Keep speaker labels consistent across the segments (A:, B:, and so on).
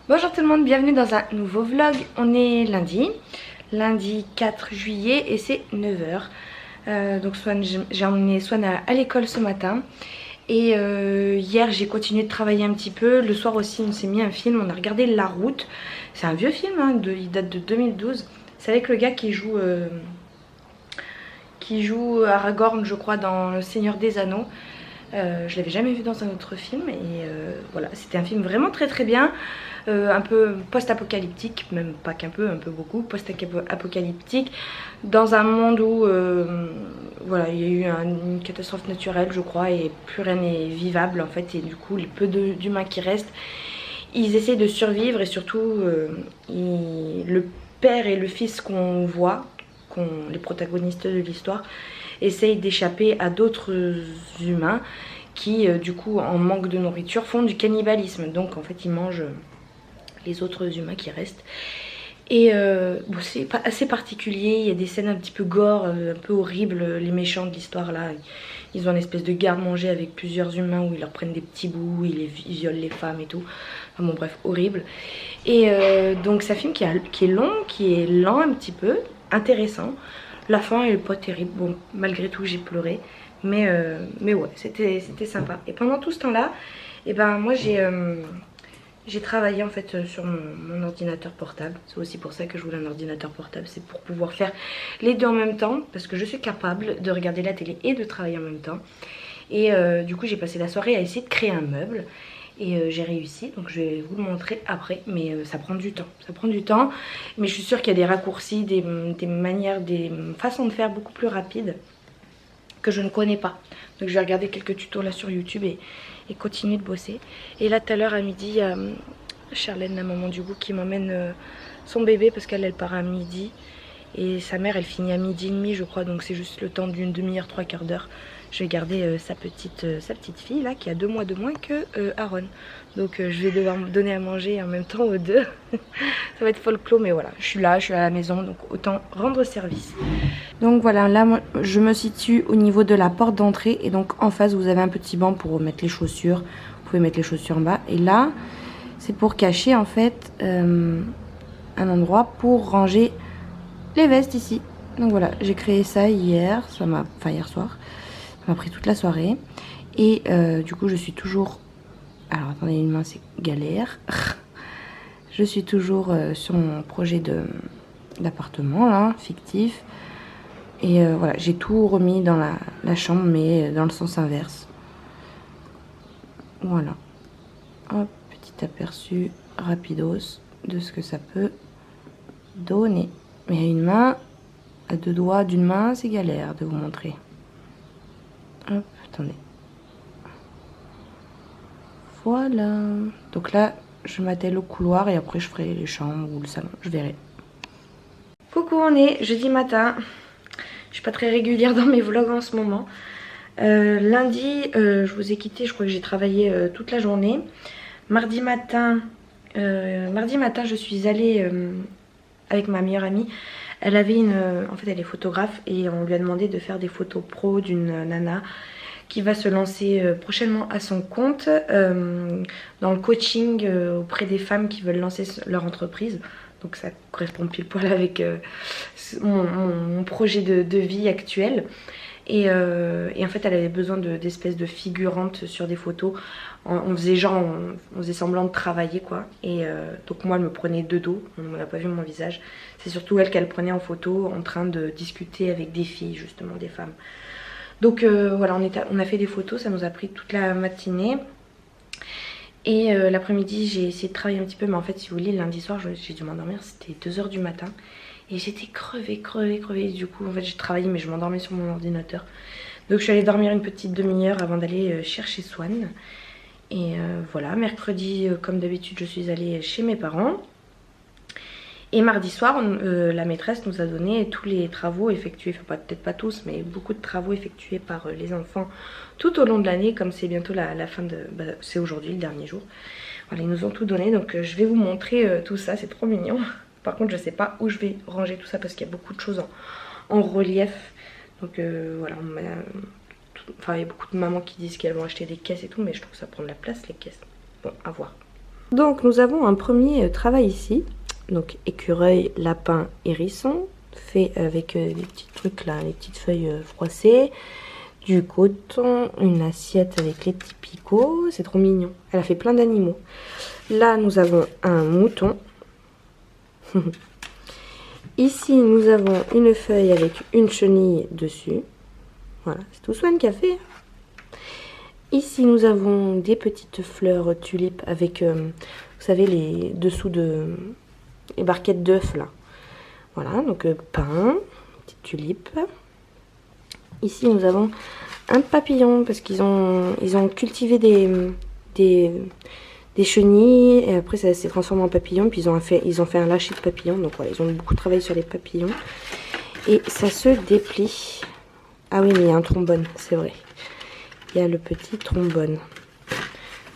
A: Bonjour tout le monde, bienvenue dans un nouveau vlog. On est lundi 4 juillet et c'est 9 h. Donc j'ai emmené Swan à l'école ce matin. Et hier j'ai continué de travailler un petit peu. Le soir aussi on s'est mis un film, on a regardé La Route. C'est un vieux film, hein, il date de 2012. C'est avec le gars qui joue Aragorn, je crois, dans Le Seigneur des Anneaux. Je l'avais jamais vu dans un autre film et voilà, c'était un film vraiment très très bien, un peu post-apocalyptique, même pas qu'un peu, un peu beaucoup, post-apocalyptique, dans un monde où voilà, il y a eu une catastrophe naturelle je crois et plus rien n'est vivable en fait, et du coup les peu d'humains qui restent, ils essayent de survivre et surtout le père et le fils qu'on voit, les protagonistes de l'histoire, essayent d'échapper à d'autres humains qui du coup en manque de nourriture font du cannibalisme. Donc en fait ils mangent les autres humains qui restent. Et bon, c'est assez particulier, il y a des scènes un petit peu gore, un peu horribles. Les méchants de l'histoire là, ils ont une espèce de garde-manger avec plusieurs humains où ils leur prennent des petits bouts, ils violent les femmes et tout. Enfin bon bref, horrible. Et donc c'est un film qui est long, qui est lent un petit peu, intéressant. La fin est pas terrible, bon malgré tout j'ai pleuré, mais ouais c'était sympa. Et pendant tout ce temps là, et ben moi j'ai travaillé en fait sur mon ordinateur portable. C'est aussi pour ça que je voulais un ordinateur portable, c'est pour pouvoir faire les deux en même temps, parce que je suis capable de regarder la télé et de travailler en même temps. Et du coup j'ai passé la soirée à essayer de créer un meuble. Et j'ai réussi, donc je vais vous le montrer après, mais ça prend du temps, mais je suis sûre qu'il y a des raccourcis, des manières, des façons de faire beaucoup plus rapides que je ne connais pas. Donc je vais regarder quelques tutos là sur YouTube et continuer de bosser. Et là tout à l'heure à midi, il y a Charlène, la maman du goût, qui m'emmène son bébé parce qu'elle part à midi. Et sa mère elle finit à midi et demi je crois, donc c'est juste le temps d'une demi-heure, trois quarts d'heure. Je vais garder sa petite fille là qui a 2 mois de moins que Aaron. Donc je vais devoir me donner à manger en même temps aux deux. Ça va être folklore, mais voilà, je suis à la maison, donc autant rendre service. Donc voilà, là moi, je me situe au niveau de la porte d'entrée. Et donc en face vous avez un petit banc pour mettre les chaussures. Vous pouvez mettre les chaussures en bas. Et là c'est pour cacher en fait un endroit pour ranger les vestes ici. Donc voilà, j'ai créé ça hier, hier soir. Ça m'a pris toute la soirée. Et du coup je suis toujours... Alors attendez, une main c'est galère. Je suis toujours sur mon projet d'appartement là, fictif. Et voilà, j'ai tout remis dans la chambre, mais dans le sens inverse. Voilà. Hop, petit aperçu rapidos de ce que ça peut donner. Mais à une main, à 2 doigts d'une main, c'est galère de vous montrer. Hop, attendez. Voilà. Donc là, je m'attelle au couloir et après je ferai les chambres ou le salon, je verrai. Coucou, on est jeudi matin. Je suis pas très régulière dans mes vlogs en ce moment. Lundi, je vous ai quitté, je crois que j'ai travaillé toute la journée. Mardi matin, je suis allée avec ma meilleure amie. Elle avait en fait elle est photographe et on lui a demandé de faire des photos pro d'une nana qui va se lancer prochainement à son compte dans le coaching auprès des femmes qui veulent lancer leur entreprise. Donc ça correspond pile poil avec mon projet de vie actuel. Et en fait elle avait besoin d'espèces de figurantes sur des photos. On faisait semblant de travailler quoi. Et donc moi elle me prenait de dos, on n'a pas vu mon visage. C'est surtout elle qu'elle prenait en photo en train de discuter avec des filles, justement des femmes. Donc voilà, on a fait des photos, ça nous a pris toute la matinée. Et l'après-midi j'ai essayé de travailler un petit peu, mais en fait si vous voulez lundi soir j'ai dû m'endormir, c'était 2 h du matin. Et j'étais crevée. Du coup en fait j'ai travaillé mais je m'endormais sur mon ordinateur. Donc je suis allée dormir une petite demi-heure avant d'aller chercher Swan. Et voilà, mercredi comme d'habitude je suis allée chez mes parents. Et mardi soir la maîtresse nous a donné tous les travaux effectués, enfin peut-être pas tous mais beaucoup de travaux effectués par les enfants tout au long de l'année. Comme c'est bientôt la fin de... c'est aujourd'hui le dernier jour. Voilà, ils nous ont tout donné, donc je vais vous montrer tout ça, c'est trop mignon. Par contre je sais pas où je vais ranger tout ça parce qu'il y a beaucoup de choses en relief. Donc voilà, enfin il y a beaucoup de mamans qui disent qu'elles vont acheter des caisses et tout, mais je trouve que ça prend de la place les caisses. Bon, à voir.
B: Donc nous avons un premier travail ici. Donc écureuil, lapin, hérisson. Fait avec des petits trucs là, les petites feuilles froissées. Du coton, une assiette avec les petits picots. C'est trop mignon. Elle a fait plein d'animaux. Là nous avons un mouton. Ici nous avons une feuille avec une chenille dessus. Voilà, c'est tout Swan qui a fait. Ici nous avons des petites fleurs tulipes avec, vous savez, les dessous de les barquettes d'œufs là. Voilà, donc pain, petite tulipe. Ici nous avons un papillon parce qu'ils ont cultivé des chenilles et après ça s'est transformé en papillon. Puis ils ont fait un lâcher de papillon. Donc voilà, ils ont beaucoup travaillé sur les papillons. Et ça se déplie. Ah oui, mais il y a un trombone, c'est vrai. Il y a le petit trombone.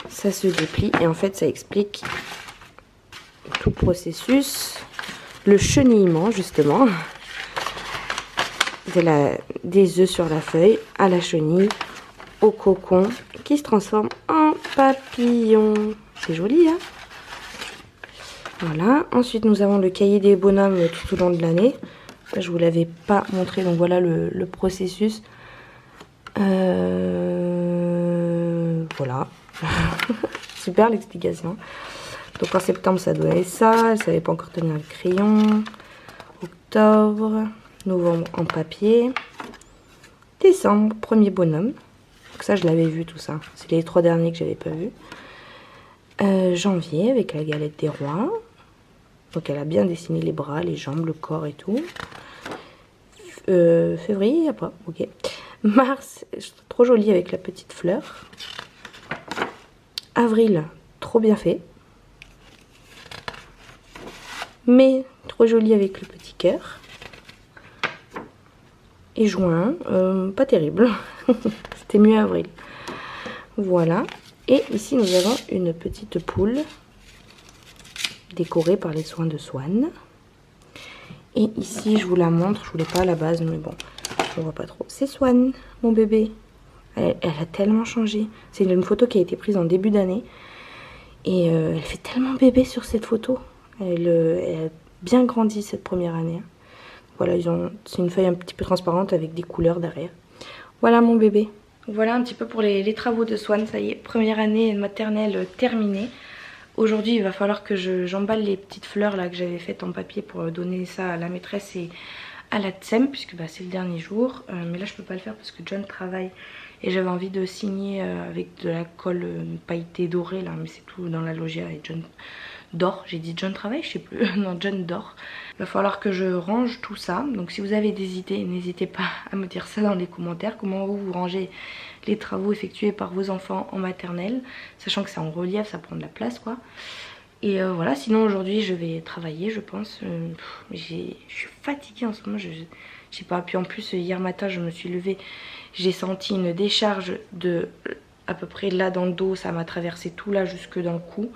B: Ça se déplie et en fait ça explique tout le processus. Le chenillement justement. Des œufs sur la feuille, à la chenille, au cocon qui se transforme en papillon. C'est joli, hein? Voilà. Ensuite nous avons le cahier des bonhommes tout au long de l'année. Je vous l'avais pas montré, donc voilà le processus. Voilà. Super l'explication. Donc en septembre ça donnait ça, elle savait pas encore tenir le crayon. Octobre, novembre en papier. Décembre, premier bonhomme. Donc ça je l'avais vu tout ça. C'est les 3 derniers que j'avais pas vu. Janvier avec la galette des rois. Donc elle a bien dessiné les bras, les jambes, le corps et tout. Février, il n'y a pas, ok. Mars, trop joli avec la petite fleur. Avril, trop bien fait. Mai, trop joli avec le petit cœur. Et juin, pas terrible. C'était mieux avril. Voilà. Et ici, nous avons une petite poule décorée par les soins de Swan. Et ici, je vous la montre. Je voulais pas à la base, mais bon, on voit pas trop. C'est Swan, mon bébé. Elle a tellement changé. C'est une photo qui a été prise en début d'année. Et elle fait tellement bébé sur cette photo. Elle a bien grandi cette première année. Voilà, c'est une feuille un petit peu transparente avec des couleurs derrière. Voilà mon bébé. Voilà un petit peu pour les travaux de Swan. Ça y est, première année maternelle terminée. Aujourd'hui, il va falloir que j'emballe les petites fleurs là que j'avais faites en papier pour donner ça à la maîtresse et à la TSEM, puisque bah, c'est le dernier jour. Mais là, je peux pas le faire parce que John travaille et j'avais envie de signer avec de la colle pailletée dorée là, mais c'est tout dans la loggia et John dort. J'ai dit John travaille, je sais plus. Non, John dort. Il va falloir que je range tout ça. Donc si vous avez des idées, n'hésitez pas à me dire ça dans les commentaires. Comment vous rangez les travaux effectués par vos enfants en maternelle, sachant que c'est en relief, ça prend de la place quoi. Et voilà, sinon aujourd'hui je vais travailler je pense. Je suis fatiguée en ce moment, je sais pas. Puis en plus hier matin je me suis levée, j'ai senti une décharge de à peu près là dans le dos, ça m'a traversé tout là jusque dans le cou.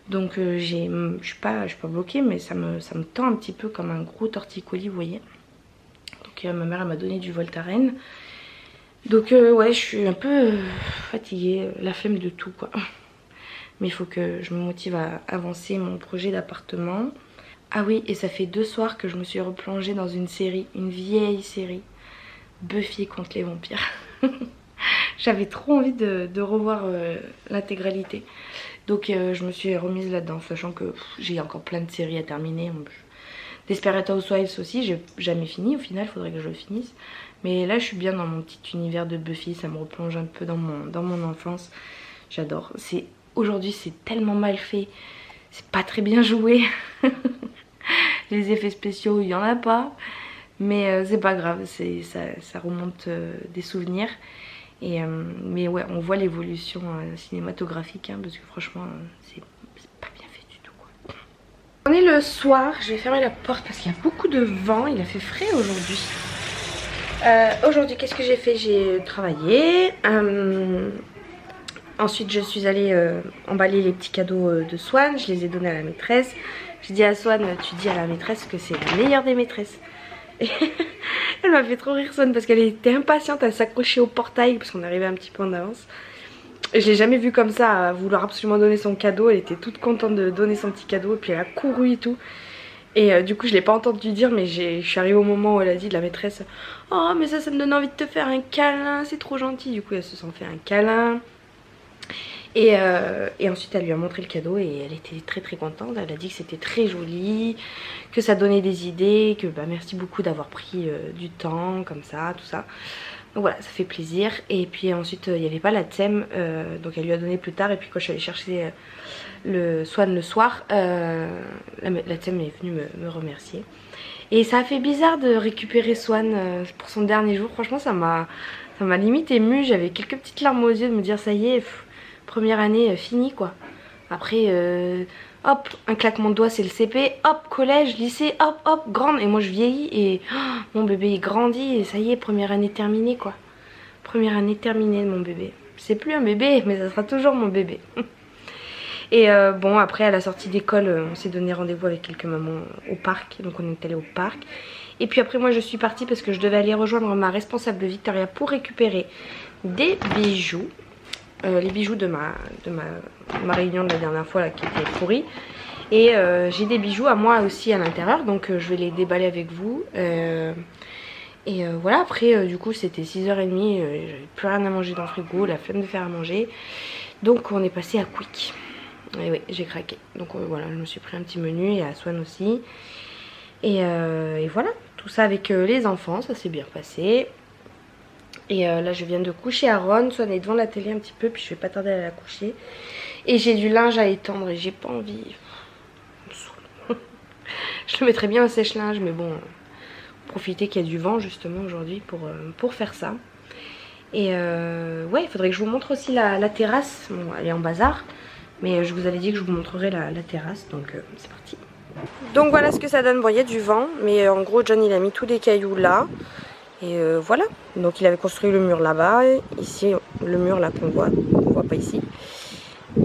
B: Donc je suis pas bloquée, mais ça me tend un petit peu comme un gros torticolis, vous voyez. Donc ma mère elle m'a donné du Voltaren. Donc ouais, je suis un peu fatiguée, la flemme de tout quoi. Mais il faut que je me motive à avancer mon projet d'appartement. Ah oui, et ça fait 2 soirs que je me suis replongée dans une série, une vieille série, Buffy contre les vampires. J'avais trop envie de revoir l'intégralité. Donc je me suis remise là-dedans, sachant que j'ai encore plein de séries à terminer. Desperate Housewives aussi, j'ai jamais fini, au final il faudrait que je le finisse. Mais là je suis bien dans mon petit univers de Buffy, ça me replonge un peu dans mon enfance. J'adore. Aujourd'hui c'est tellement mal fait, c'est pas très bien joué. Les effets spéciaux il n'y en a pas. Mais c'est pas grave, ça remonte des souvenirs. Mais ouais, on voit l'évolution cinématographique, hein, parce que franchement c'est pas bien fait du tout quoi. On est le soir, je vais fermer la porte parce qu'il y a beaucoup de vent, il a fait frais aujourd'hui. Aujourd'hui qu'est-ce que j'ai fait? J'ai travaillé, ensuite je suis allée emballer les petits cadeaux de Swan, je les ai donnés à la maîtresse. J'ai dit à Swan, tu dis à la maîtresse que c'est la meilleure des maîtresses. Et elle m'a fait trop rire Swan parce qu'elle était impatiente à s'accrocher au portail parce qu'on arrivait un petit peu en avance.
A: Je l'ai jamais vue comme ça, à vouloir absolument donner son cadeau. Elle était toute contente de donner son petit cadeau et puis elle a couru et tout. Et du coup je l'ai pas entendu dire, mais je suis arrivée au moment où elle a dit, la maîtresse, oh mais ça me donne envie de te faire un câlin, c'est trop gentil. Du coup elle se sent fait un câlin. Et ensuite elle lui a montré le cadeau et elle était très très contente. Elle a dit que c'était très joli, que ça donnait des idées, que bah, merci beaucoup d'avoir pris du temps comme ça, tout ça. Donc voilà, ça fait plaisir. Et puis ensuite il n'y avait pas la thème, donc elle lui a donné plus tard. Et puis quand je suis allée chercher le Swan le soir, la thème est venue me remercier. Et ça a fait bizarre de récupérer Swan pour son dernier jour. Franchement ça m'a limite émue. J'avais quelques petites larmes aux yeux de me dire ça y est, première année finie quoi. Après hop, un claquement de doigts c'est le CP, hop collège, lycée, hop hop grande. Et moi je vieillis et mon bébé il grandit et ça y est, première année terminée quoi. Première année terminée de mon bébé. C'est plus un bébé mais ça sera toujours mon bébé. Et bon après à la sortie d'école on s'est donné rendez-vous avec quelques mamans au parc. Donc on est allé au parc. Et puis après moi je suis partie parce que je devais aller rejoindre ma responsable Victoria pour récupérer des bijoux. Les bijoux de ma réunion de la dernière fois là, qui était pourrie. Et j'ai des bijoux à moi aussi à l'intérieur. Donc je vais les déballer avec vous. Voilà, après du coup c'était 6h30. J'avais plus rien à manger dans le frigo. La flemme de faire à manger. Donc on est passé à Quick. Et oui, j'ai craqué. Donc voilà, je me suis pris un petit menu et à Swan aussi. Et voilà, tout ça avec les enfants, ça s'est bien passé. Et là je viens de coucher Aaron, Swan est devant la télé un petit peu, puis je vais pas tarder à la coucher. Et j'ai du linge à étendre et j'ai pas envie. Je le mettrais bien au sèche-linge, mais bon, profiter qu'il y a du vent justement aujourd'hui pour faire ça. Et ouais, il faudrait que je vous montre aussi la terrasse. Bon, elle est en bazar. Mais je vous avais dit que je vous montrerai la terrasse, donc c'est parti. Donc voilà ce que ça donne. Bon, il y a du vent, mais en gros John il a mis tous les cailloux là. Et voilà, donc il avait construit le mur là-bas. Ici, le mur là qu'on voit pas ici.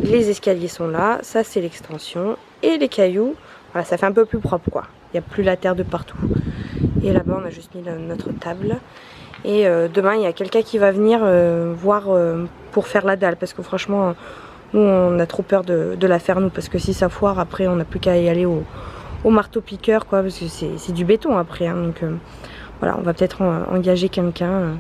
A: Les escaliers sont là, ça c'est l'extension. Et les cailloux, voilà, ça fait un peu plus propre quoi. Il n'y a plus la terre de partout. Et là-bas on a juste mis notre table. Et demain il y a quelqu'un qui va venir voir pour faire la dalle. Parce que franchement... nous on a trop peur de la faire nous, parce que si ça foire après on n'a plus qu'à y aller au marteau piqueur quoi, parce que c'est du béton après hein, donc voilà, on va peut-être engager quelqu'un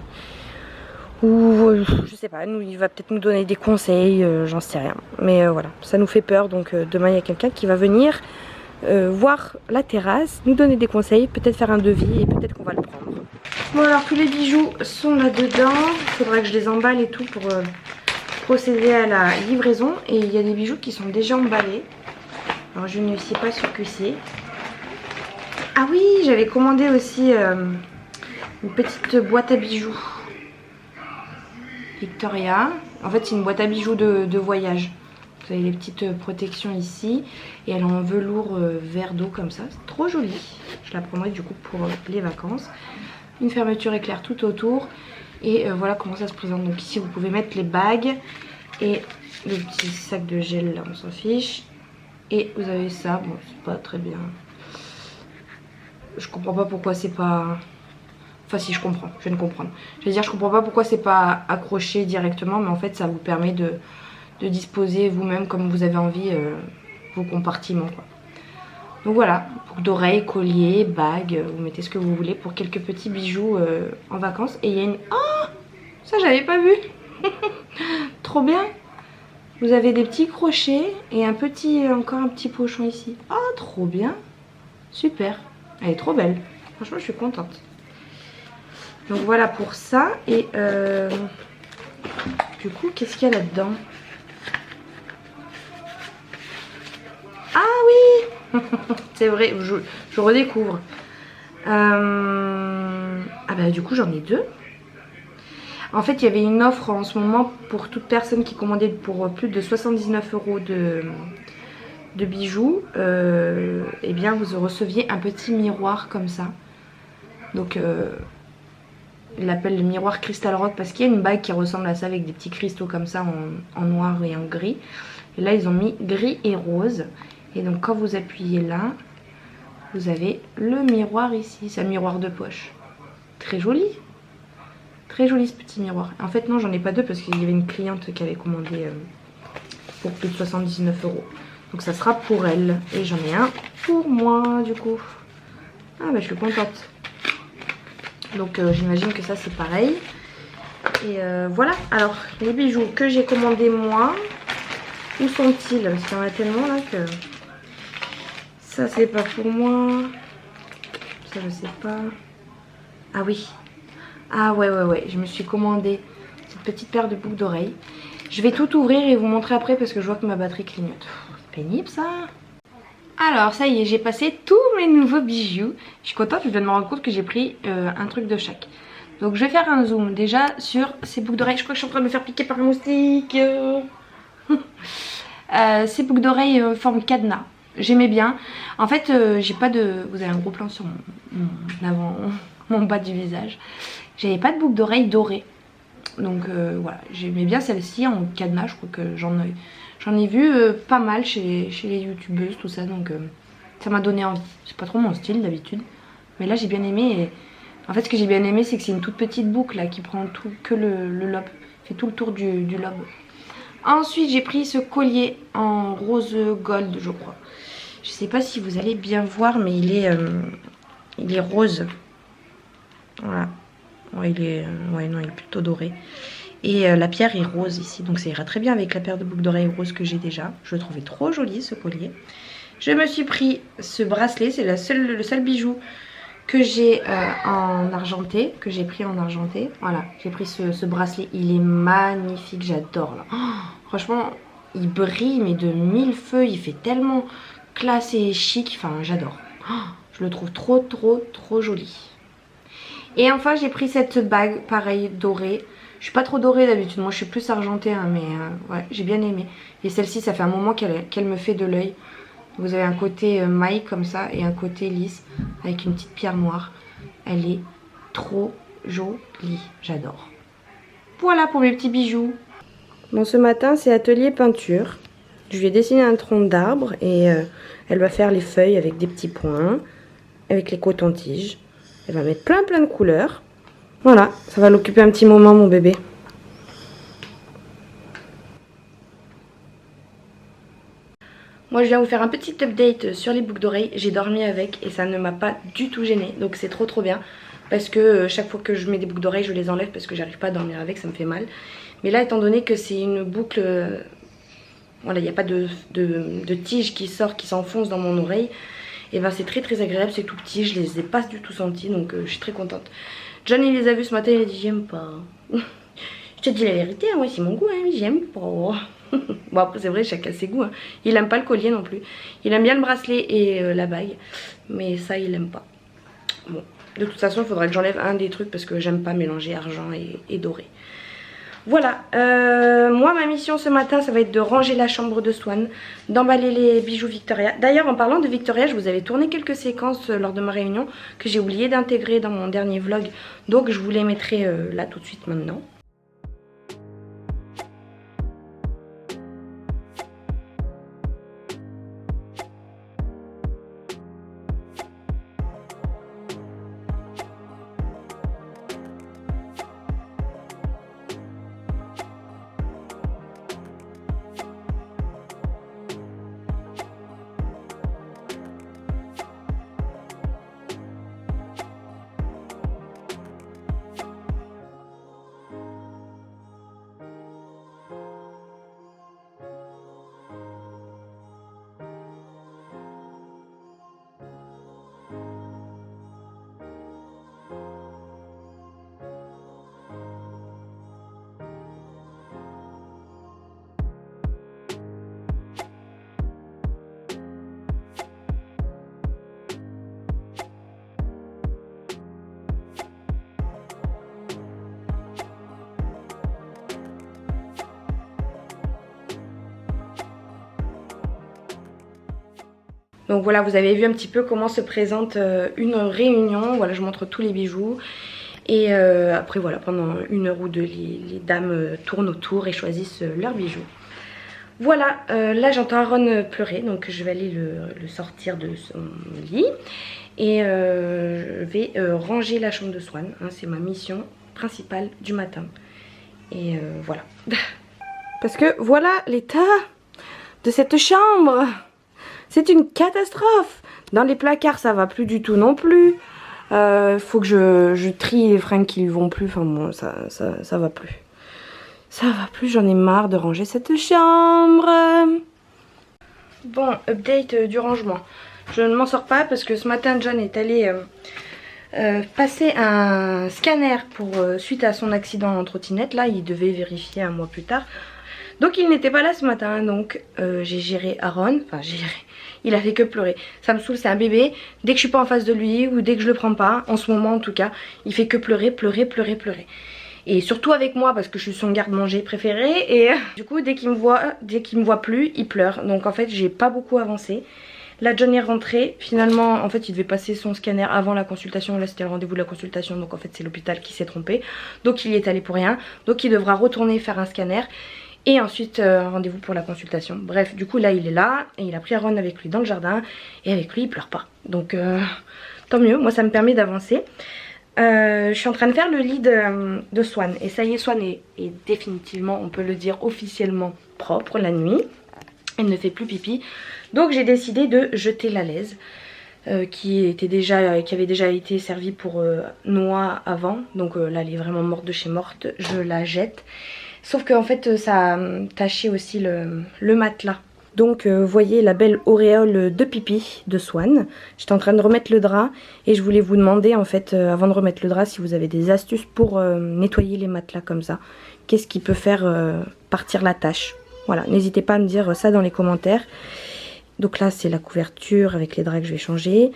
A: ou je sais pas, il va peut-être nous donner des conseils, j'en sais rien, mais voilà, ça nous fait peur. Donc demain il y a quelqu'un qui va venir voir la terrasse, nous donner des conseils, peut-être faire un devis et peut-être qu'on va le prendre. Bon alors tous les bijoux sont là dedans, il faudra que je les emballe et tout pour procéder à la livraison. Et il y a des bijoux qui sont déjà emballés. Alors je ne sais pas ce que c'est. Ah oui, j'avais commandé aussi une petite boîte à bijoux Victoria. En fait c'est une boîte à bijoux de voyage. Vous avez les petites protections ici. Et elle est en velours vert d'eau comme ça. C'est trop joli. Je la prendrai du coup pour les vacances. Une fermeture éclair tout autour. Et voilà comment ça se présente. Donc ici vous pouvez mettre les bagues et le petit sac de gel là, on s'en fiche. Et vous avez ça, bon c'est pas très bien. Je comprends pas pourquoi c'est pas... Enfin si je comprends, je viens de comprendre. Je vais dire je comprends pas pourquoi c'est pas accroché directement, mais en fait ça vous permet de disposer vous-même comme vous avez envie vos compartiments quoi. Donc voilà, boucle d'oreilles, collier, bague, vous mettez ce que vous voulez pour quelques petits bijoux en vacances. Et il y a une... Oh, ça j'avais pas vu. Trop bien. Vous avez des petits crochets et encore un petit pochon ici. Oh, trop bien. Super. Elle est trop belle. Franchement, je suis contente. Donc voilà pour ça. Et du coup, qu'est-ce qu'il y a là-dedans? Ah oui. C'est vrai, je redécouvre. Ah bah du coup j'en ai deux. En fait il y avait une offre en ce moment pour toute personne qui commandait pour plus de 79 € de bijoux. Et bien vous receviez un petit miroir comme ça. Donc il l'appelle le miroir Crystal Rock parce qu'il y a une bague qui ressemble à ça avec des petits cristaux comme ça en noir et en gris. Et là ils ont mis gris et rose. Et donc quand vous appuyez là, vous avez le miroir ici, c'est un miroir de poche. Très joli. Très joli ce petit miroir. En fait non, j'en ai pas deux parce qu'il y avait une cliente qui avait commandé pour plus de 79 €. Donc ça sera pour elle. Et j'en ai un pour moi du coup. Ah bah je suis contente. Donc j'imagine que ça c'est pareil. Et voilà. Alors les bijoux que j'ai commandés moi. Où sont-ils? Parce qu'il y en a tellement là que... Ça c'est pas pour moi. Ça je sais pas. Ah oui. Ah ouais. Je me suis commandé cette petite paire de boucles d'oreilles. Je vais tout ouvrir et vous montrer après parce que je vois que ma batterie clignote. C'est pénible ça. Alors ça y est, j'ai passé tous mes nouveaux bijoux. Je suis contente, je viens de me rendre compte que j'ai pris un truc de chaque. Donc je vais faire un zoom déjà sur ces boucles d'oreilles. Je crois que je suis en train de me faire piquer par un moustique. Ces boucles d'oreilles forme cadenas. J'aimais bien. En fait, j'ai pas de... Vous avez un gros plan sur mon bas du visage. J'avais pas de boucles d'oreilles dorées. Donc voilà, j'aimais bien celle-ci en cadenas. Je crois que j'en ai vu pas mal chez les youtubeuses, tout ça. Donc ça m'a donné envie. C'est pas trop mon style d'habitude. Mais là j'ai bien aimé. Et... En fait ce que j'ai bien aimé c'est que c'est une toute petite boucle là qui prend tout que le lobe. Fait tout le tour du lobe. Ensuite j'ai pris ce collier en rose gold je crois. Je sais pas si vous allez bien voir mais il est rose. Voilà. Ouais, ouais, non, il est plutôt doré. Et la pierre est rose ici. Donc ça ira très bien avec la paire de boucles d'oreilles rose que j'ai déjà. Je le trouvais trop joli ce collier. Je me suis pris ce bracelet. C'est le seul bijou que j'ai en argenté. Que j'ai pris en argenté. Voilà, j'ai pris ce bracelet. Il est magnifique, j'adore là. Oh, franchement, il brille mais de mille feux. Il fait tellement classe et chic. Enfin, j'adore. Oh, je le trouve trop joli. Et enfin j'ai pris cette bague pareil dorée. Je suis pas trop dorée d'habitude, moi je suis plus argentée hein, mais ouais j'ai bien aimé. Et celle-ci ça fait un moment qu'elle me fait de l'œil. Vous avez un côté maille comme ça et un côté lisse avec une petite pierre noire. Elle est trop jolie, j'adore. Voilà pour mes petits bijoux. Bon ce matin c'est atelier peinture. Je lui ai dessiné un tronc d'arbre et elle va faire les feuilles avec des petits points, avec les cotons-tiges. Elle va mettre plein de couleurs. Voilà, ça va l'occuper un petit moment mon bébé. Moi je viens vous faire un petit update sur les boucles d'oreilles. J'ai dormi avec et ça ne m'a pas du tout gênée. Donc c'est trop bien. Parce que chaque fois que je mets des boucles d'oreilles je les enlève parce que j'arrive pas à dormir avec, ça me fait mal. Mais là étant donné que c'est une boucle... Voilà, il n'y a pas de tige qui sort, qui s'enfonce dans mon oreille. Et ben c'est très agréable, c'est tout petit, je les ai pas du tout sentis donc je suis très contente. John il les a vus ce matin, il a dit j'aime pas. Je te dis la vérité, hein, ouais, c'est mon goût, hein, j'aime pas. Bon après c'est vrai, chacun ses goûts. Hein. Il aime pas le collier non plus. Il aime bien le bracelet et la bague, mais ça il aime pas. Bon, de toute façon il faudrait que j'enlève un des trucs parce que j'aime pas mélanger argent et doré. Voilà, moi ma mission ce matin ça va être de ranger la chambre de Swan, d'emballer les bijoux Victoria. D'ailleurs en parlant de Victoria, je vous avais tourné quelques séquences lors de ma réunion que j'ai oublié d'intégrer dans mon dernier vlog. Donc je vous les mettrai là tout de suite maintenant. Donc voilà, vous avez vu un petit peu comment se présente une réunion. Voilà, je montre tous les bijoux. Et après voilà, pendant 1 heure ou 2, les dames tournent autour et choisissent leurs bijoux. Voilà, là j'entends Aaron pleurer, donc je vais aller le sortir de son lit. Et je vais ranger la chambre de Swan, hein, c'est ma mission principale du matin. Et voilà.
B: Parce que voilà l'état de cette chambre. C'est une catastrophe. Dans les placards ça va plus du tout non plus. Faut que je trie les fringues qui ne vont plus. Enfin bon, ça va plus. Ça va plus, j'en ai marre de ranger cette chambre.
A: Bon, update du rangement. Je ne m'en sors pas parce que ce matin John est allé passer un scanner pour suite à son accident en trottinette. Là il devait vérifier un mois plus tard. Donc il n'était pas là ce matin. Donc j'ai géré Aaron. Enfin j'ai géré. Il a fait que pleurer. Ça me saoule, c'est un bébé. Dès que je suis pas en face de lui ou dès que je le prends pas, en ce moment en tout cas, il fait que pleurer, pleurer, pleurer, pleurer. Et surtout avec moi parce que je suis son garde-manger préféré. Et du coup dès qu'il me voit plus, il pleure. Donc en fait j'ai pas beaucoup avancé. Là John est rentré, finalement en fait il devait passer son scanner avant la consultation, là c'était le rendez-vous de la consultation, donc en fait c'est l'hôpital qui s'est trompé, donc il y est allé pour rien, donc il devra retourner faire un scanner et ensuite rendez-vous pour la consultation. Bref, du coup là il est là et il a pris Aaron avec lui dans le jardin et avec lui il pleure pas, donc tant mieux, moi ça me permet d'avancer. Je suis en train de faire le lit de Swan et ça y est, Swan est définitivement, on peut le dire officiellement propre la nuit. Elle ne fait plus pipi. Donc j'ai décidé de jeter la laise qui avait déjà été servie pour Noah avant. Donc là elle est vraiment morte de chez morte. Je la jette. Sauf qu'en fait ça a taché aussi le matelas. Donc vous voyez la belle auréole de pipi de Swan. J'étais en train de remettre le drap et je voulais vous demander en fait avant de remettre le drap si vous avez des astuces pour nettoyer les matelas comme ça. Qu'est-ce qui peut faire partir la tache? Voilà, n'hésitez pas à me dire ça dans les commentaires. Donc là c'est la couverture avec les draps que je vais changer.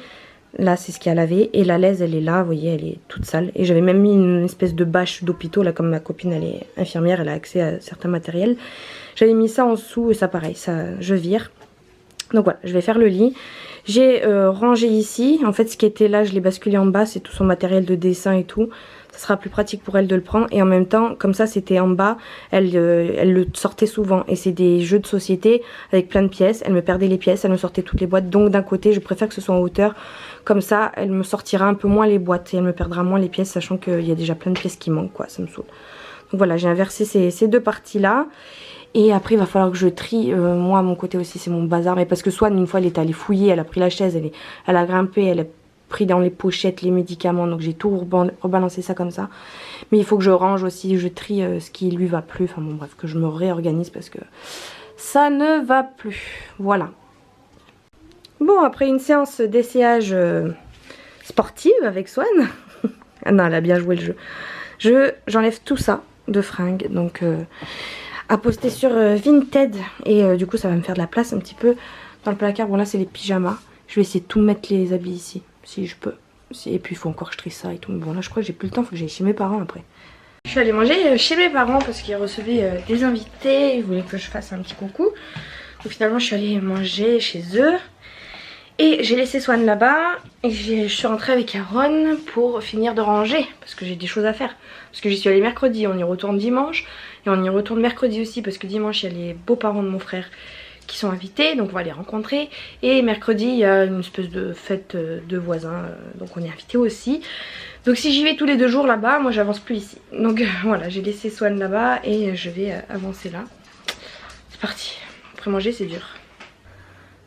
A: Là c'est ce qu'il y a à laver. Et la laise elle est là, vous voyez elle est toute sale. Et j'avais même mis une espèce de bâche d'hôpital. Là comme ma copine elle est infirmière, elle a accès à certains matériels. J'avais mis ça en dessous et ça pareil, ça je vire. Donc voilà, je vais faire le lit. J'ai rangé ici. En fait ce qui était là je l'ai basculé en bas. C'est tout son matériel de dessin et tout. Ça sera plus pratique pour elle de le prendre. Et en même temps, comme ça c'était en bas, elle le sortait souvent. Et c'est des jeux de société avec plein de pièces. Elle me perdait les pièces, elle me sortait toutes les boîtes. Donc d'un côté, je préfère que ce soit en hauteur. Comme ça, elle me sortira un peu moins les boîtes. Et elle me perdra moins les pièces, sachant qu'il y a déjà plein de pièces qui manquent, quoi. Ça me saoule. Donc voilà, j'ai inversé ces deux parties-là. Et après, il va falloir que je trie. Moi, à mon côté aussi, c'est mon bazar. Mais parce que Swan, une fois, elle est allée fouiller. Elle a pris la chaise, elle a grimpé, elle a pris dans les pochettes les médicaments, donc j'ai tout rebalancé ça comme ça. Mais il faut que je range aussi, je trie ce qui lui va plus, enfin bon bref, que je me réorganise parce que ça ne va plus. Voilà. Bon, après une séance d'essayage sportive avec Swan, ah non elle a bien joué le jeu, j'enlève tout ça de fringues, donc à poster sur Vinted, et du coup ça va me faire de la place un petit peu dans le placard. Bon là c'est les pyjamas, je vais essayer de tout mettre les habits ici. Si je peux. Et puis il faut encore que je trie ça et tout. Mais bon là je crois que j'ai plus le temps, il faut que j'aille chez mes parents après. Je suis allée manger chez mes parents parce qu'ils recevaient des invités. Ils voulaient que je fasse un petit coucou. Donc finalement je suis allée manger chez eux. Et j'ai laissé Swan là-bas. Et je suis rentrée avec Aaron pour finir de ranger. Parce que j'ai des choses à faire. Parce que j'y suis allée mercredi, on y retourne dimanche. Et on y retourne mercredi aussi parce que dimanche il y a les beaux-parents de mon frère qui sont invités, donc on va les rencontrer. Et mercredi il y a une espèce de fête de voisins, donc on est invités aussi. Donc si j'y vais tous les 2 jours là-bas, moi j'avance plus ici. Donc voilà, j'ai laissé Swan là-bas et je vais avancer là. C'est parti. Après manger c'est dur.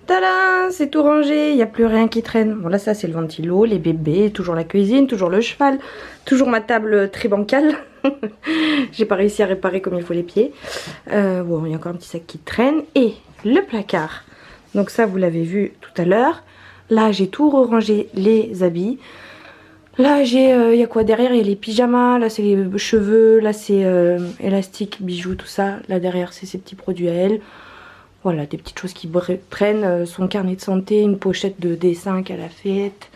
A: Tada, c'est tout rangé, il n'y a plus rien qui traîne. Bon là ça c'est le ventilo, les bébés, toujours la cuisine, toujours le cheval, toujours ma table très bancale. J'ai pas réussi à réparer comme il faut les pieds. Bon il y a encore un petit sac qui traîne. Et le placard, donc ça vous l'avez vu tout à l'heure. Là j'ai tout rangé les habits. Là j'ai, il y a quoi derrière? Il y a les pyjamas, là c'est les cheveux, là c'est élastique, bijoux, tout ça. Là derrière c'est ses petits produits à elle. Voilà, des petites choses qui traînent, son carnet de santé, une pochette de dessin qu'elle a faite.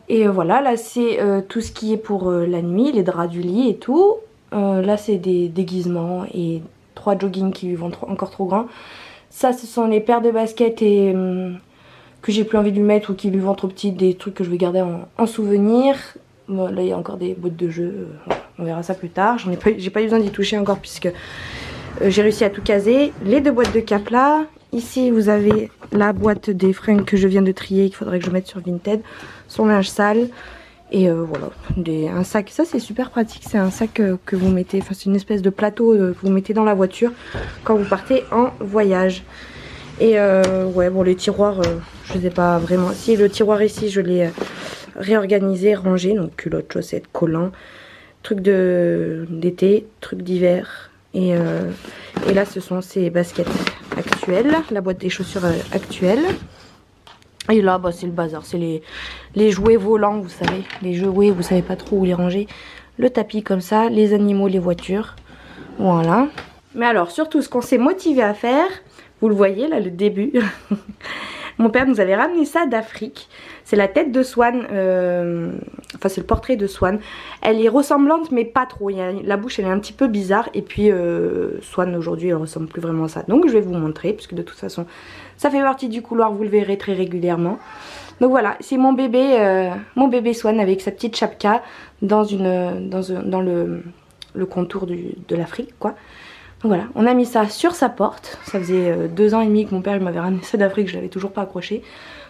A: Et voilà, là c'est tout ce qui est pour la nuit, les draps du lit et tout. Là c'est des déguisements et 3 joggings qui lui vont encore trop grands. Ça ce sont les paires de baskets et que j'ai plus envie de lui mettre ou qui lui vont trop petites, des trucs que je vais garder en souvenir. Bon, là il y a encore des boîtes de jeux, on verra ça plus tard. J'ai pas eu besoin d'y toucher encore puisque j'ai réussi à tout caser. Les 2 boîtes de cap là. Ici vous avez la boîte des fringues que je viens de trier, qu'il faudrait que je mette sur Vinted. Son linge sale.
B: Et voilà, un sac, ça c'est super pratique, c'est un sac que vous mettez, enfin c'est une espèce de plateau que vous mettez dans la voiture quand vous partez en voyage. Et ouais, bon les tiroirs, je sais pas vraiment, si le tiroir ici je l'ai réorganisé, rangé, donc culottes, chaussettes, collants, trucs d'été, trucs d'hiver. Et là ce sont ces baskets actuelles, la boîte des chaussures actuelles. Et là, bah, c'est le bazar, c'est les jouets volants, vous savez, les jouets, vous savez pas trop où les ranger. Le tapis comme ça, les animaux, les voitures, voilà. Mais alors, surtout, ce qu'on s'est motivé à faire, vous le voyez là, le début. Mon père nous avait ramené ça d'Afrique. C'est la tête de Swan, enfin c'est le portrait de Swan. Elle est ressemblante mais pas trop, la bouche elle est un petit peu bizarre. Et puis Swan aujourd'hui elle ressemble plus vraiment à ça. Donc je vais vous montrer, puisque de toute façon ça fait partie du couloir, vous le verrez très régulièrement. Donc voilà, c'est mon bébé Swan avec sa petite chapka dans le contour de l'Afrique quoi. Donc voilà, on a mis ça sur sa porte. Ça faisait 2 ans et demi que mon père m'avait ramené ça d'Afrique, je l'avais toujours pas accroché.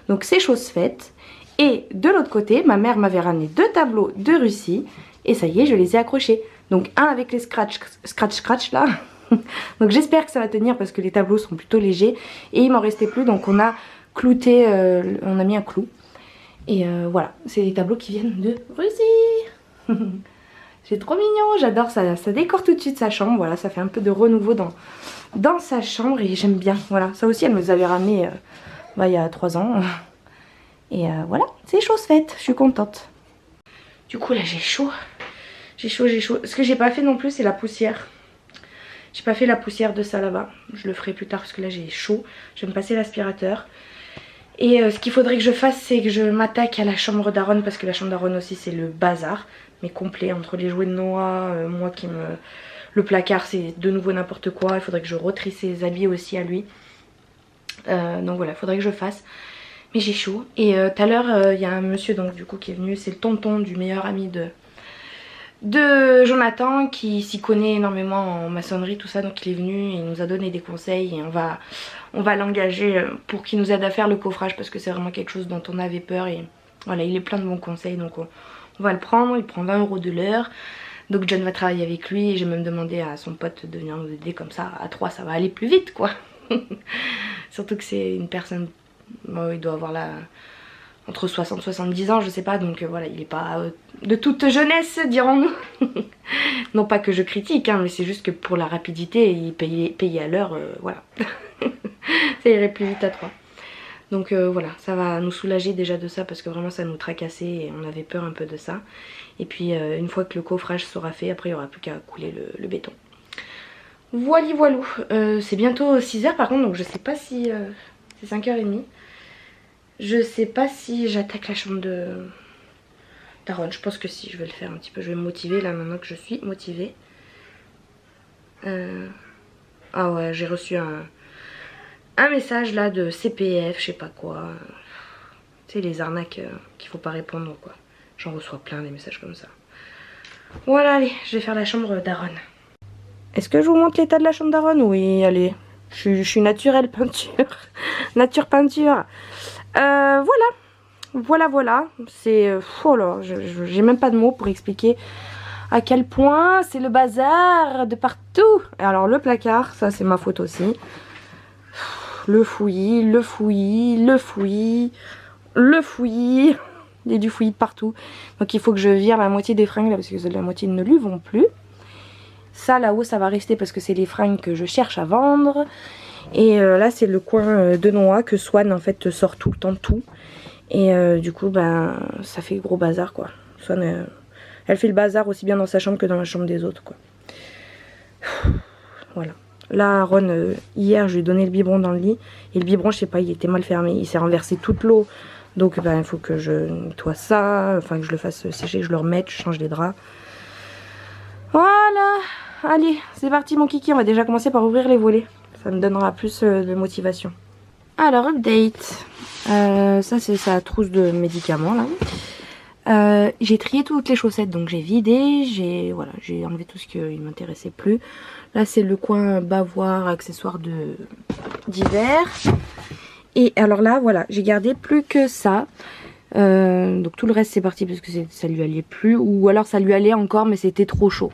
B: Donc c'est chose faite. Et de l'autre côté, ma mère m'avait ramené 2 tableaux de Russie. Et ça y est, je les ai accrochés. Donc un avec les scratch là. Donc j'espère que ça va tenir parce que les tableaux sont plutôt légers. Et il m'en restait plus, donc on a clouté, on a mis un clou. Et voilà, c'est les tableaux qui viennent de Russie. C'est trop mignon, j'adore ça, ça décore tout de suite sa chambre, voilà, ça fait un peu de renouveau dans sa chambre et j'aime bien, voilà. Ça aussi elle me les avait ramenés il y a 3 ans et voilà, c'est chose faite, je suis contente. Du coup là j'ai chaud. Ce que j'ai pas fait non plus c'est la poussière. J'ai pas fait la poussière de ça là-bas, je le ferai plus tard parce que là j'ai chaud, je vais me passer l'aspirateur. Et ce qu'il faudrait que je fasse c'est que je m'attaque à la chambre d'Aaron parce que la chambre d'Aaron aussi c'est le bazar. Mais complet entre les jouets de Noah, moi qui me... Le placard c'est de nouveau n'importe quoi, il faudrait que je retrie ses habits aussi à lui. Donc voilà, il faudrait que je fasse. Mais j'ai chaud. Et tout à l'heure il y a un monsieur donc du coup qui est venu, c'est le tonton du meilleur ami de Jonathan qui s'y connaît énormément en maçonnerie tout ça, donc il est venu et il nous a donné des conseils et on va l'engager pour qu'il nous aide à faire le coffrage parce que c'est vraiment quelque chose dont on avait peur et voilà, il est plein de bons conseils donc on va le prendre, il prend 20 € de l'heure. Donc John va travailler avec lui et j'ai même demandé à son pote de venir nous aider comme ça. À 3 ça va aller plus vite quoi. Surtout que c'est une personne, bon, il doit avoir là entre 60 et 70 ans je sais pas. Donc voilà, il est pas de toute jeunesse dirons-nous. Non pas que je critique hein, mais c'est juste que pour la rapidité il payer à l'heure, voilà. Ça irait plus vite à 3. Donc voilà, ça va nous soulager déjà de ça parce que vraiment ça nous tracassait et on avait peur un peu de ça. Et puis une fois que le coffrage sera fait, après il n'y aura plus qu'à couler le béton. Voili voilou, c'est bientôt 6 h par contre, donc je sais pas si... c'est 5 h 30. Je sais pas si j'attaque la chambre d'Aaron, je pense que si, je vais le faire un petit peu. Je vais me motiver là maintenant que je suis motivée. Ah ouais, j'ai reçu un message là de CPF, je sais pas quoi. Tu sais les arnaques qu'il faut pas répondre quoi. J'en reçois plein des messages comme ça. Voilà, allez, je vais faire la chambre d'Aaron. Est-ce que je vous montre l'état de la chambre d'Aaron? Oui, allez. Je suis naturelle peinture. Nature peinture. Voilà. C'est... oh là, j'ai même pas de mots pour expliquer à quel point c'est le bazar de partout. Et alors le placard, ça c'est ma faute aussi. Le fouillis. Il y a du fouillis de partout. Donc il faut que je vire la moitié des fringues là parce que la moitié ne lui vont plus. Ça là-haut ça va rester parce que c'est les fringues que je cherche à vendre. Et là c'est le coin de Noah que Swan en fait sort tout le temps tout. Et du coup ben ça fait gros bazar quoi. Swan elle fait le bazar aussi bien dans sa chambre que dans la chambre des autres quoi. Voilà. Là Aaron hier je lui ai donné le biberon dans le lit. Et le biberon je sais pas il était mal fermé. Il s'est renversé toute l'eau. Donc ben il faut que je nettoie ça. Enfin que je le fasse sécher, que je le remette, je change les draps. Voilà. Allez c'est parti mon kiki. On va déjà commencer par ouvrir les volets. Ça me donnera plus de motivation. Alors update. Ça c'est sa trousse de médicaments là. J'ai trié toutes les chaussettes donc j'ai vidé. J'ai enlevé tout ce qui ne m'intéressait plus. Là c'est le coin bavoir, accessoires d'hiver. Et alors là voilà, j'ai gardé plus que ça. Donc tout le reste c'est parti parce que ça lui allait plus. Ou alors ça lui allait encore mais c'était trop chaud.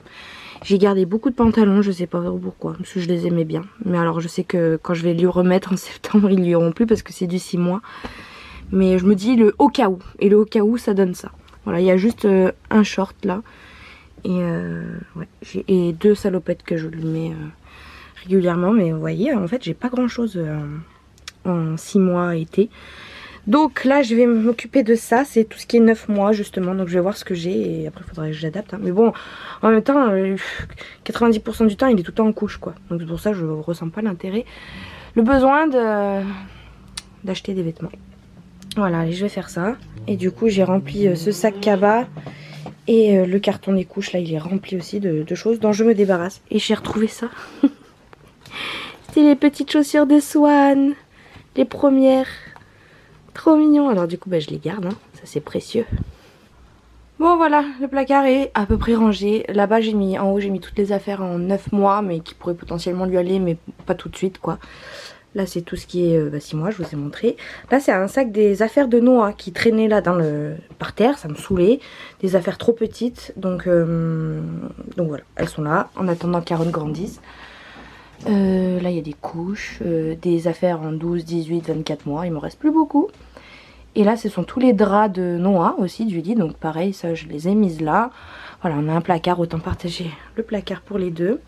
B: J'ai gardé beaucoup de pantalons, je sais pas pourquoi, parce que je les aimais bien. Mais alors je sais que quand je vais lui remettre en septembre, ils lui iront plus parce que c'est du 6 mois. Mais je me dis le au cas où. Et le au cas où ça donne ça. Voilà, il y a juste un short là. Et, ouais, et 2 salopettes que je lui mets régulièrement. Mais vous voyez, en fait j'ai pas grand chose en 6 mois été. Donc là je vais m'occuper de ça, c'est tout ce qui est 9 mois justement, donc je vais voir ce que j'ai et après il faudrait que j'adapte. Hein. Mais bon, en même temps, 90% du temps il est tout le temps en couche quoi, donc c'est pour ça que je ressens pas l'intérêt, le besoin d'acheter des vêtements. Voilà, allez je vais faire ça. Et du coup j'ai rempli ce sac Kaba et le carton des couches là il est rempli aussi de choses dont je me débarrasse. Et j'ai retrouvé ça, c'était les petites chaussures de Swan, les premières. Trop mignon, alors du coup bah, je les garde, hein. Ça c'est précieux. Bon voilà, le placard est à peu près rangé. Là-bas j'ai mis, en haut j'ai mis toutes les affaires en 9 mois mais qui pourraient potentiellement lui aller mais pas tout de suite quoi. Là c'est tout ce qui est 6 mois, je vous ai montré. Là c'est un sac des affaires de Noah qui traînait là par terre, ça me saoulait. Des affaires trop petites, donc voilà, elles sont là en attendant qu'Aaron grandisse. Là il y a des couches, des affaires en 12, 18, 24 mois, il me reste plus beaucoup. Et là ce sont tous les draps de Noah aussi du lit, donc pareil ça je les ai mises là. Voilà, on a un placard, autant partager le placard pour les deux.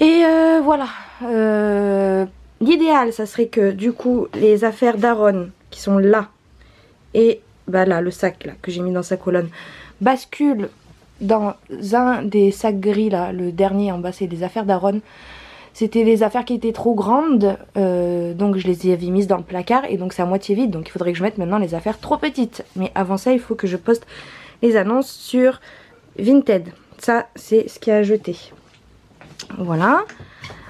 B: Et voilà, l'idéal ça serait que du coup les affaires d'Aaron qui sont là et bah là le sac là que j'ai mis dans sa colonne basculent dans un des sacs gris là, le dernier en bas c'est des affaires d'Aaron. C'était les affaires qui étaient trop grandes, donc je les avais mises dans le placard et donc c'est à moitié vide, donc il faudrait que je mette maintenant les affaires trop petites. Mais avant ça il faut que je poste les annonces sur Vinted, ça c'est ce qu'il y a à jeter. Voilà.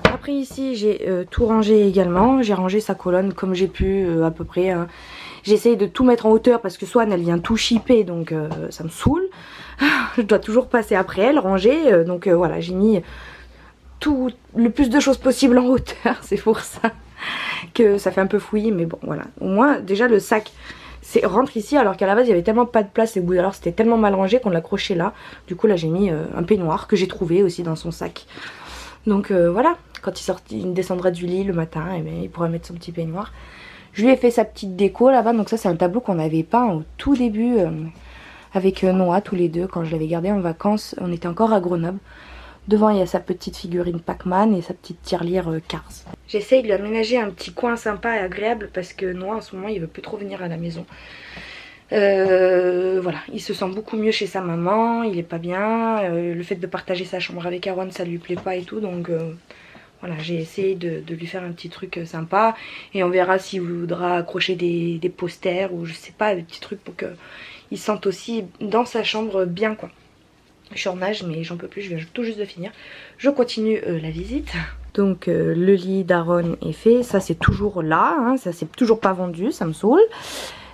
B: Après ici j'ai tout rangé également, j'ai rangé sa colonne comme j'ai pu à peu près. Hein. J'essaye de tout mettre en hauteur parce que Swan elle vient tout chipper donc ça me saoule. Je dois toujours passer après elle, ranger, donc voilà j'ai mis tout le plus de choses possible en hauteur, c'est pour ça que ça fait un peu fouillis mais bon voilà. Au moins déjà le sac rentre ici alors qu'à la base il y avait tellement pas de place et au bout alors c'était tellement mal rangé qu'on l'a accroché là. Du coup là j'ai mis un peignoir que j'ai trouvé aussi dans son sac. Donc voilà, quand il descendra du lit le matin, et bien, il pourra mettre son petit peignoir. Je lui ai fait sa petite déco là-bas, donc ça c'est un tableau qu'on avait peint au tout début avec Noah tous les deux quand je l'avais gardé en vacances. On était encore à Grenoble. Devant il y a sa petite figurine Pac-Man et sa petite tirelire Cars. J'essaye de lui aménager un petit coin sympa et agréable parce que Noah en ce moment il veut plus trop venir à la maison. Voilà, il se sent beaucoup mieux chez sa maman, il est pas bien, le fait de partager sa chambre avec Aaron ça lui plaît pas et tout, donc voilà, j'ai essayé de lui faire un petit truc sympa et on verra s'il voudra accrocher des posters ou je sais pas, des petits trucs pour qu'il se sente aussi dans sa chambre bien quoi. Je suis en nage mais j'en peux plus, je viens tout juste de finir. Je continue la visite. Donc le lit d'Aaron est fait, ça c'est toujours là, hein, ça c'est toujours pas vendu, ça me saoule.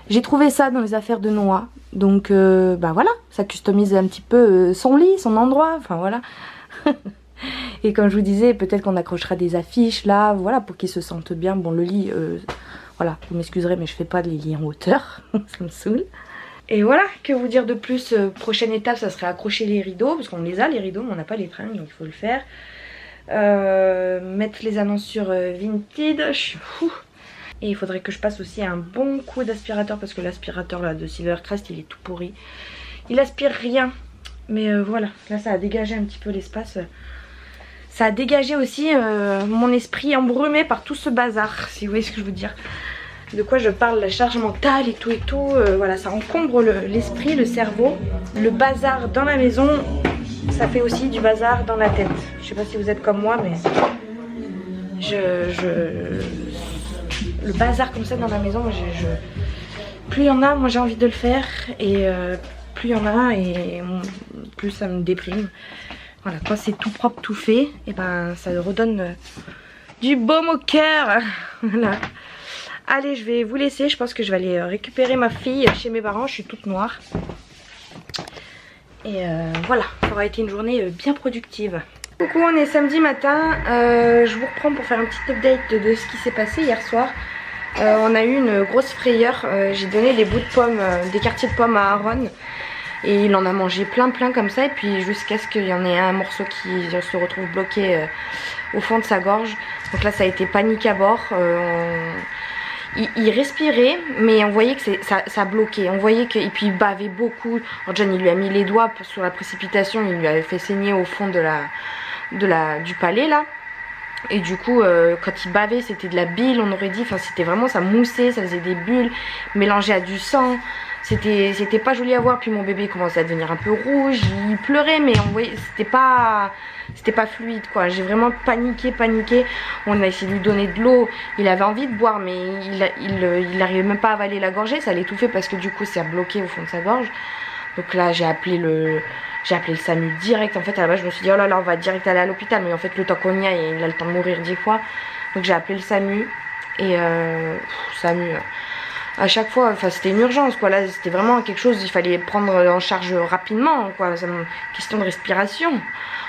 B: J'ai trouvé ça dans les affaires de Noah, donc bah voilà, ça customise un petit peu son lit, son endroit, enfin voilà. Et comme je vous disais, peut-être qu'on accrochera des affiches là, voilà, pour qu'il se sente bien. Bon le lit, voilà, vous m'excuserez mais je fais pas les lits en hauteur, ça me saoule. Et voilà, que vous dire de plus, prochaine étape ça serait accrocher les rideaux, parce qu'on les a les rideaux mais on n'a pas les tringles donc il faut le faire. Mettre les annonces sur Vinted, je suis fou. Et il faudrait que je passe aussi un bon coup d'aspirateur parce que l'aspirateur là de Silvercrest il est tout pourri. Il aspire rien. Mais voilà, là ça a dégagé un petit peu l'espace. Ça a dégagé aussi mon esprit embrumé par tout ce bazar, si vous voyez ce que je veux dire. De quoi je parle, la charge mentale et tout. Voilà, ça encombre l'esprit, le cerveau. Le bazar dans la maison, ça fait aussi du bazar dans la tête. Je sais pas si vous êtes comme moi mais le bazar comme ça dans la maison, plus il y en a, moi j'ai envie de le faire et plus il y en a et plus ça me déprime. Voilà, quand c'est tout propre, tout fait, et ben ça redonne du baume au cœur. Voilà. Allez, je vais vous laisser, je pense que je vais aller récupérer ma fille chez mes parents, je suis toute noire. Et voilà, ça aura été une journée bien productive. Coucou, on est samedi matin, je vous reprends pour faire un petit update de ce qui s'est passé hier soir.
A: On a eu une grosse frayeur. J'ai donné des bouts de pommes, des quartiers de pommes à Aaron. Et il en a mangé plein comme ça. Et puis jusqu'à ce qu'il y en ait un morceau qui se retrouve bloqué au fond de sa gorge. Donc là ça a été panique à bord. Il respirait, mais on voyait que ça bloquait. On voyait que, et puis il bavait beaucoup. Alors John il lui a mis les doigts sur la précipitation. Il lui avait fait saigner au fond du palais là. Et du coup quand il bavait c'était de la bile, on aurait dit. Enfin c'était vraiment, ça moussait, ça faisait des bulles mélangées à du sang. C'était pas joli à voir. Puis mon bébé commençait à devenir un peu rouge. Il pleurait, mais on voyait, c'était pas fluide quoi. J'ai vraiment paniqué. On a essayé de lui donner de l'eau. Il avait envie de boire, mais il n'arrivait même pas à avaler la gorgée. Ça l'étouffait parce que du coup c'est bloqué au fond de sa gorge. Donc là j'ai appelé le SAMU direct. En fait à la base je me suis dit oh là là on va direct aller à l'hôpital. Mais en fait le temps qu'on y aille il a le temps de mourir 10 fois. Donc j'ai appelé le SAMU. Et SAMU... à chaque fois, enfin c'était une urgence quoi, là c'était vraiment quelque chose, il fallait prendre en charge rapidement quoi, c'est une question de respiration.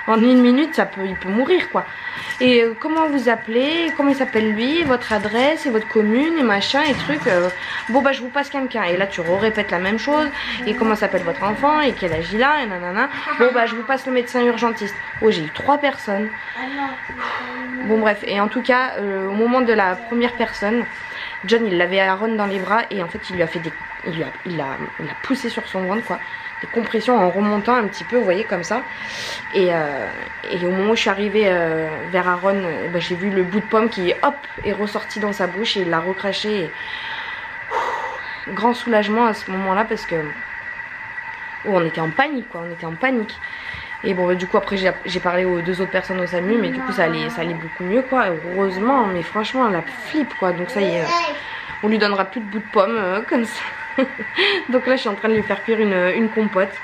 A: En 1 minute il peut mourir quoi. Et comment vous appelez, comment il s'appelle lui, votre adresse et votre commune et machin et truc. Bon bah je vous passe quelqu'un et là tu répètes la même chose. Et comment s'appelle votre enfant et quel âge il a et nanana. Bon bah je vous passe le médecin urgentiste. Oh j'ai eu 3 personnes. Bon bref, et en tout cas au moment de la première personne, John il l'avait Aaron dans les bras et en fait il lui a fait il l'a poussé sur son ventre quoi, des compressions en remontant un petit peu, vous voyez comme ça. Et au moment où je suis arrivée vers Aaron, ben, j'ai vu le bout de pomme qui hop est ressorti dans sa bouche et il l'a recraché. Et... grand soulagement à ce moment là parce que on était en panique quoi, on était en panique. Et bon bah, du coup après j'ai parlé aux 2 autres personnes au SAMU, mais du coup ça allait beaucoup mieux quoi, heureusement. Mais franchement elle a flippe quoi, donc ça y est, on lui donnera plus de bouts de pomme comme ça. Donc là je suis en train de lui faire cuire une compote.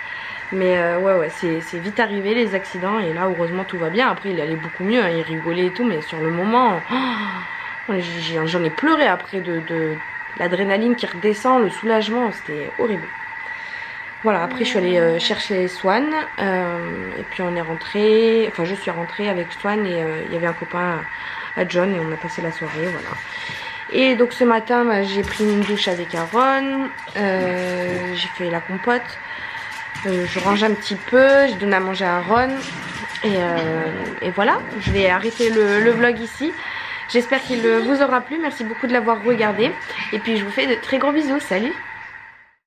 A: Mais ouais c'est vite arrivé les accidents. Et là heureusement tout va bien. Après il allait beaucoup mieux hein, il rigolait et tout. Mais sur le moment j'en ai pleuré après de l'adrénaline qui redescend, le soulagement, c'était horrible. Voilà, après je suis allée chercher Swan et puis on est rentré, enfin je suis rentrée avec Swan et il y avait un copain à John et on a passé la soirée, voilà. Et donc ce matin bah, j'ai pris une douche avec Aaron, j'ai fait la compote, je range un petit peu, j'ai donné à manger à Aaron et voilà, je vais arrêter le vlog ici. J'espère qu'il vous aura plu, merci beaucoup de l'avoir regardé et puis je vous fais de très gros bisous, salut!